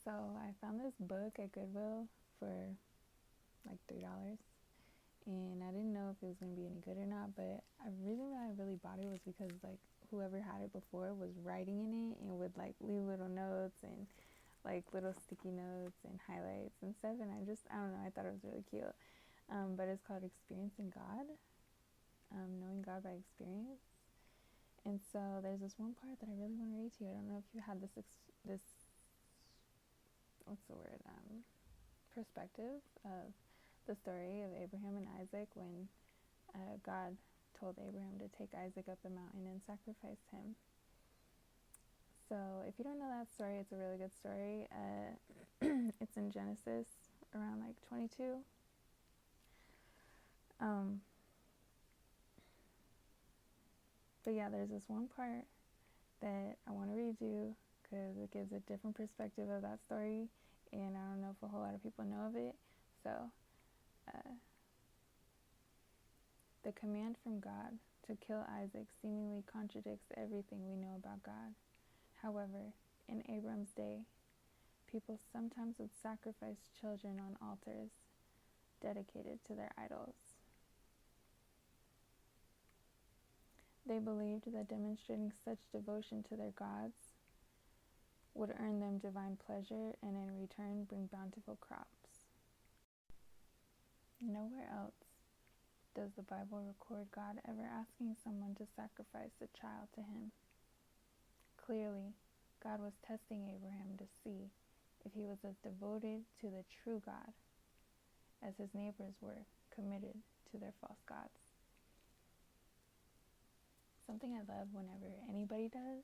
So I found this book at Goodwill for like $3, and I didn't know if it was gonna be any good or not. But the reason why I really bought it was because like whoever had it before was writing in it and would like leave little notes and like little sticky notes and highlights and stuff. And I don't know, I thought it was really cute. But it's called Experiencing God, Knowing God by Experience. And so there's this one part that I really want to read to you. I don't know if you had this what's the word, perspective of the story of Abraham and Isaac when God told Abraham to take Isaac up the mountain and sacrifice him. So if you don't know that story, it's a really good story. It's in Genesis around like 22. But yeah, there's this one part that I want to read you because it gives a different perspective of that story, and I don't know if a whole lot of people know of it. So, the command from God to kill Isaac seemingly contradicts everything we know about God. However, in Abram's day, people sometimes would sacrifice children on altars dedicated to their idols. They believed that demonstrating such devotion to their gods would earn them divine pleasure and in return bring bountiful crops. Nowhere else does the Bible record God ever asking someone to sacrifice a child to him. Clearly, God was testing Abraham to see if he was as devoted to the true God as his neighbors were committed to their false gods. Something I love whenever anybody does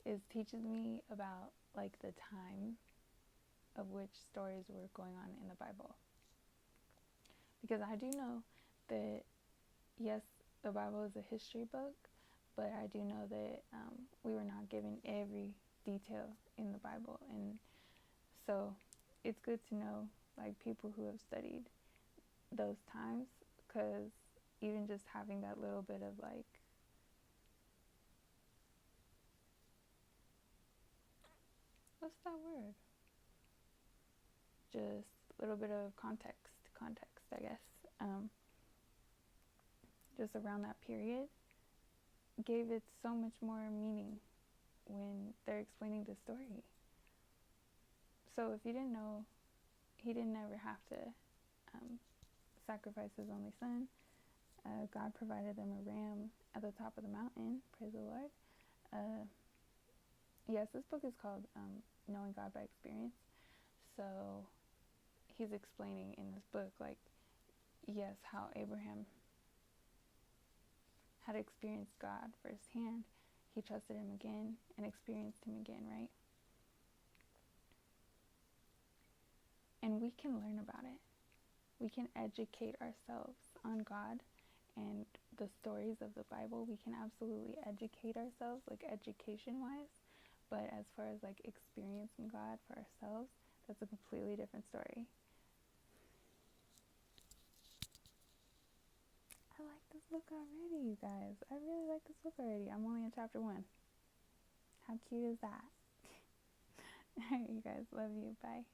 is teaches me about like the time of which stories were going on in the Bible. Because I do know that, yes, the Bible is a history book, but I do know that we were not given every detail in the Bible. And so it's good to know like people who have studied those times, because even just having that little bit of like, what's that word? Just a little bit of context, I guess, just around that period, gave it so much more meaning when they're explaining the story. So if you didn't know, he didn't ever have to sacrifice his only son. God provided them a ram at the top of the mountain. Praise the Lord. Yes, this book is called Knowing God by Experience. So he's explaining in this book, like, yes, how Abraham had experienced God firsthand. He trusted him again and experienced him again, right? And we can learn about it. We can educate ourselves on God and the stories of the Bible. We can absolutely educate ourselves, like education-wise. But as far as like experiencing God for ourselves, that's a completely different story. I like this book already, you guys. I really like this book already. I'm only in chapter 1. How cute is that? Alright, you guys. Love you. Bye.